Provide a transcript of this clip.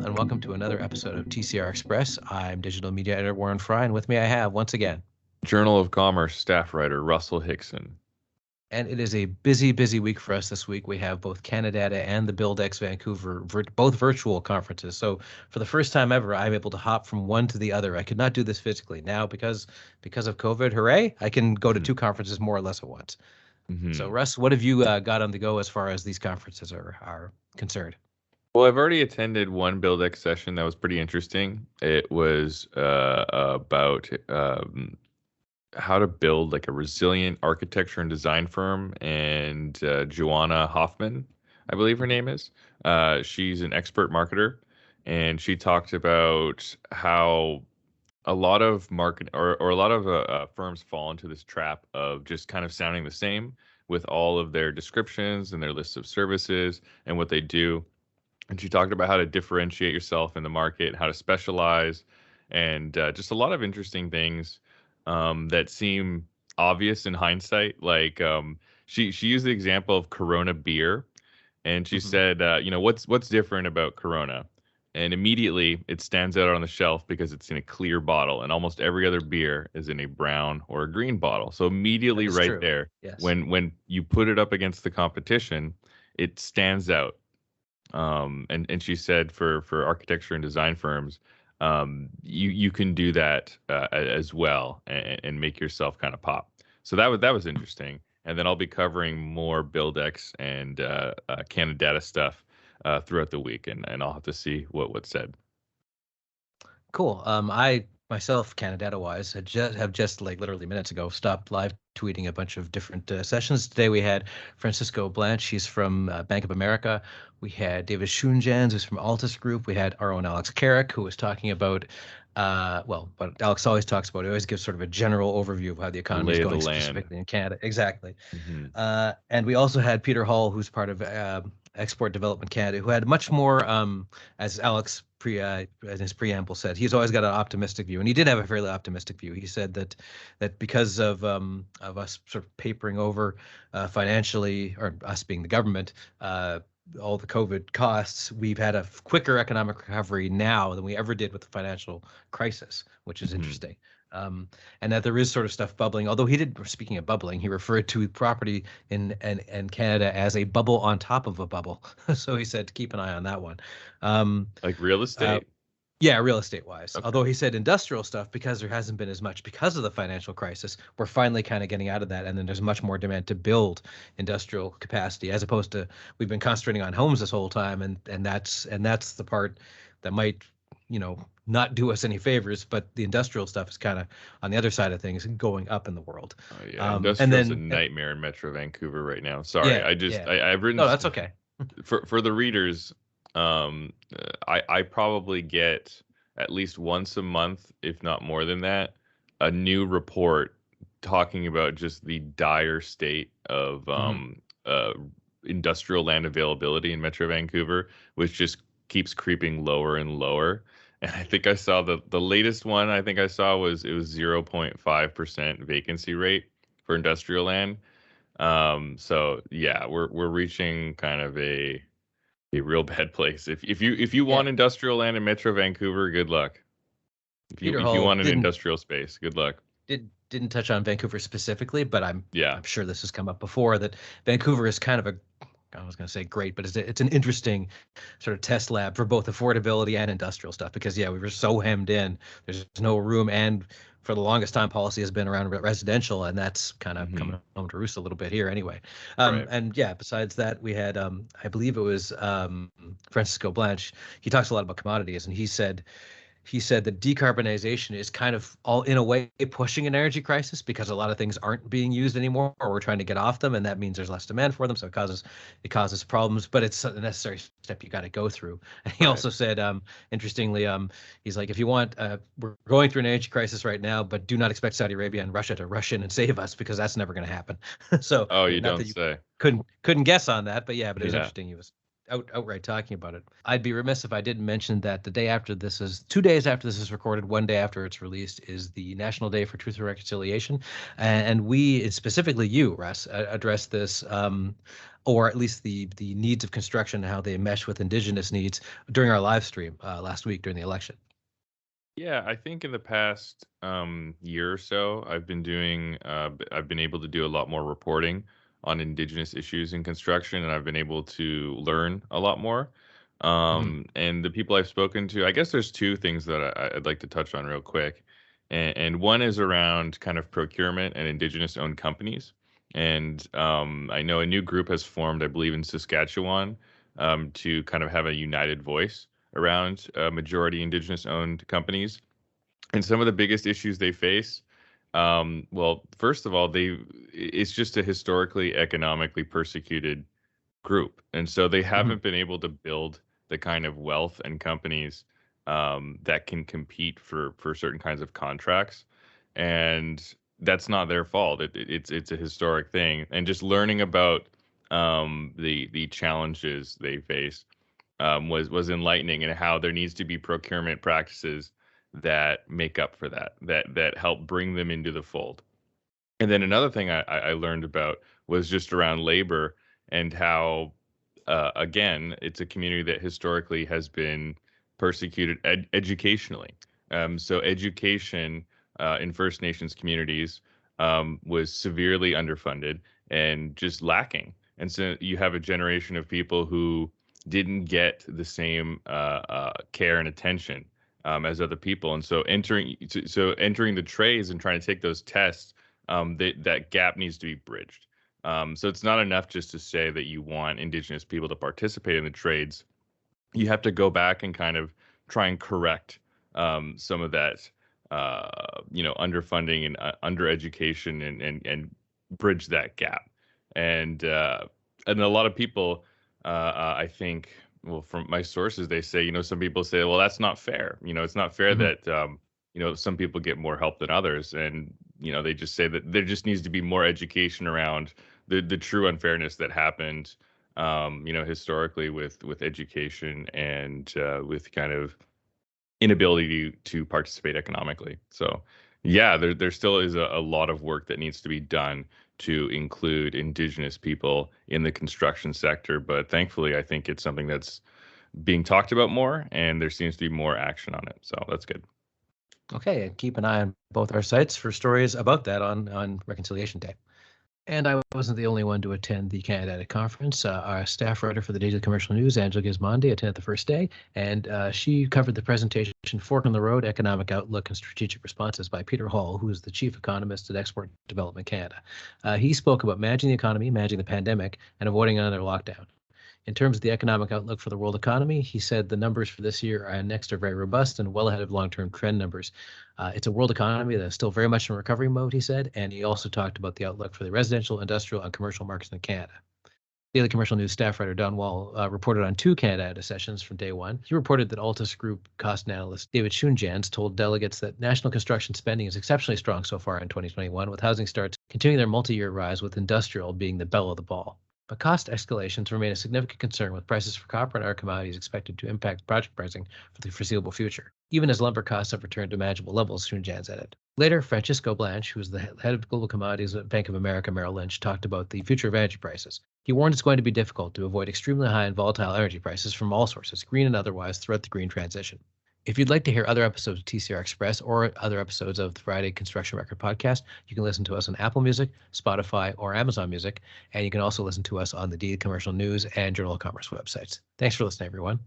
and welcome to another episode of TCR Express. I'm digital media editor Warren Frey, and with me I have, once again, Journal of Commerce staff writer Russell Hixson. and it is a busy, busy week for us this week. We have both CanaData and the Buildex Vancouver, both virtual conferences. So for the first time ever, I'm able to hop from one to the other. I could not do this physically. Now, because of COVID, hooray, I can go to two conferences more or less at once. So Russ, what have you got on the go as far as these conferences are concerned? Well, I've already attended one Buildex session that was pretty interesting. It was about how to build like a resilient architecture and design firm, and Joanna Hoffman, I believe her name is. She's an expert marketer, and she talked about how a lot of market or a lot of firms fall into this trap of just kind of sounding the same with all of their descriptions and their lists of services and what they do. And she talked about how to differentiate yourself in the market, how to specialize, and just a lot of interesting things that seem obvious in hindsight. Like she used the example of Corona beer, and she said, what's different about Corona? And immediately it stands out on the shelf because it's in a clear bottle, and almost every other beer is in a brown or a green bottle. So immediately right true. There, yes. when you put it up against the competition, it stands out. And she said for architecture and design firms, you can do that as well and make yourself kind of pop. So that was interesting. And then I'll be covering more Buildex and CanaData stuff throughout the week, and I'll have to see what's said. Cool. I myself, CanaData wise, have just like literally minutes ago stopped live tweeting a bunch of different sessions. Today we had Francisco Blanch, he's from Bank of America. We had David Schoonjans, who's from Altus Group. We had our own Alex Carrick, who was talking about, what Alex always talks about. He always gives sort of a general overview of how the economy is going specifically in Canada. Exactly. Mm-hmm. And we also had Peter Hall, who's part of Export Development Canada, who had much more, as Alex in his preamble said, he's always got an optimistic view, and he did have a fairly optimistic view. He said that because of us sort of papering over financially, or us being the government, all the COVID costs, we've had a quicker economic recovery now than we ever did with the financial crisis, which is interesting. And that there is sort of stuff bubbling. Although he did, speaking of bubbling, he referred to property in Canada as a bubble on top of a bubble. So he said to keep an eye on that one. Like real estate? Yeah, real estate wise. Okay. Although he said industrial stuff, because there hasn't been as much because of the financial crisis, we're finally kind of getting out of that. And then there's much more demand to build industrial capacity, as opposed to we've been concentrating on homes this whole time. And that's the part that might, not do us any favors, but the industrial stuff is kind of on the other side of things going up in the world. Oh yeah, industrial's a nightmare in Metro Vancouver right now. Sorry, yeah, I've written. No, that's okay. for the readers, I probably get at least once a month, if not more than that, a new report talking about just the dire state of industrial land availability in Metro Vancouver, which just keeps creeping lower and lower. And I think I saw the latest one I think I saw was 0.5% vacancy rate for industrial land. So yeah, we're reaching kind of a real bad place. If you want industrial land in Metro Vancouver, good luck. If you want an industrial space, good luck. Didn't touch on Vancouver specifically, but I'm sure this has come up before, that Vancouver is kind of I was going to say great, but it's an interesting sort of test lab for both affordability and industrial stuff, because we were so hemmed in. There's no room, and for the longest time policy has been around residential, and that's kind of coming home to roost a little bit here anyway. Right. And besides that, we had I believe it was Francisco Blanch. He talks a lot about commodities, and he said that decarbonization is kind of all in a way pushing an energy crisis, because a lot of things aren't being used anymore, or we're trying to get off them, and that means there's less demand for them, so it causes problems, but it's a necessary step you got to go through. And he also said, interestingly, he's like, if you want, we're going through an energy crisis right now, but do not expect Saudi Arabia and Russia to rush in and save us, because that's never going to happen. So you don't say. Couldn't guess on that, but it was interesting. outright talking about it. I'd be remiss if I didn't mention that the day after this is 2 days after this is recorded, one day after it's released, is the National Day for Truth and Reconciliation, and we, specifically you, Russ, address this. Or at least the needs of construction and how they mesh with Indigenous needs during our live stream last week during the election. Yeah, I think in the past year or so, I've been able to do a lot more reporting on Indigenous issues in construction, and I've been able to learn a lot more. And the people I've spoken to, I guess there's two things that I'd like to touch on real quick. And one is around kind of procurement and Indigenous-owned companies. And I know a new group has formed, I believe, in Saskatchewan, to kind of have a united voice around majority Indigenous-owned companies. And some of the biggest issues they face, well, first of all, it's just a historically economically persecuted group, and so they haven't been able to build the kind of wealth and companies that can compete for certain kinds of contracts, and that's not their fault. It's a historic thing, and just learning about the challenges they face was enlightening, and how there needs to be procurement practices that make up for that help bring them into the fold. And then another thing I learned about was just around labor, and how again, it's a community that historically has been persecuted educationally. So education in First Nations communities was severely underfunded and just lacking. And so you have a generation of people who didn't get the same care and attention as other people. And so entering the trades and trying to take those tests, that gap needs to be bridged. So it's not enough just to say that you want Indigenous people to participate in the trades. You have to go back and kind of try and correct some of that, underfunding and undereducation, and bridge that gap. And a lot of people, I think, well, from my sources, they say, some people say, well, that's not fair. It's not fair that some people get more help than others, and they just say that there just needs to be more education around the true unfairness that happened, historically with education, and with kind of inability to participate economically. So, yeah, there still is a lot of work that needs to be done to include Indigenous people in the construction sector. But thankfully, I think it's something that's being talked about more, and there seems to be more action on it. So that's good. Okay, and keep an eye on both our sites for stories about that on Reconciliation Day. And I wasn't the only one to attend the CanaData conference. Our staff writer for the Daily Commercial News, Angela Gismondi, attended the first day, and she covered the presentation Fork in the Road, Economic Outlook and Strategic Responses by Peter Hall, who is the Chief Economist at Export Development Canada. He spoke about managing the economy, managing the pandemic, and avoiding another lockdown. In terms of the economic outlook for the world economy, he said the numbers for this year and next are very robust and well ahead of long-term trend numbers. It's a world economy that is still very much in recovery mode, he said, and he also talked about the outlook for the residential, industrial, and commercial markets in Canada. Daily Commercial News staff writer Don Wall reported on two CanaData sessions from day one. He reported that Altus Group cost analyst David Schoonjans told delegates that national construction spending is exceptionally strong so far in 2021, with housing starts continuing their multi-year rise, with industrial being the belle of the ball. But cost escalations remain a significant concern, with prices for copper and other commodities expected to impact project pricing for the foreseeable future, even as lumber costs have returned to manageable levels, Schoonjans added. Later, Francisco Blanch, who is the head of global commodities at Bank of America Merrill Lynch, talked about the future of energy prices. He warned it's going to be difficult to avoid extremely high and volatile energy prices from all sources, green and otherwise, throughout the green transition. If you'd like to hear other episodes of TCR Express or other episodes of the Friday Construction Record podcast, you can listen to us on Apple Music, Spotify, or Amazon Music, and you can also listen to us on the Daily Commercial News and Journal of Commerce websites. Thanks for listening, everyone.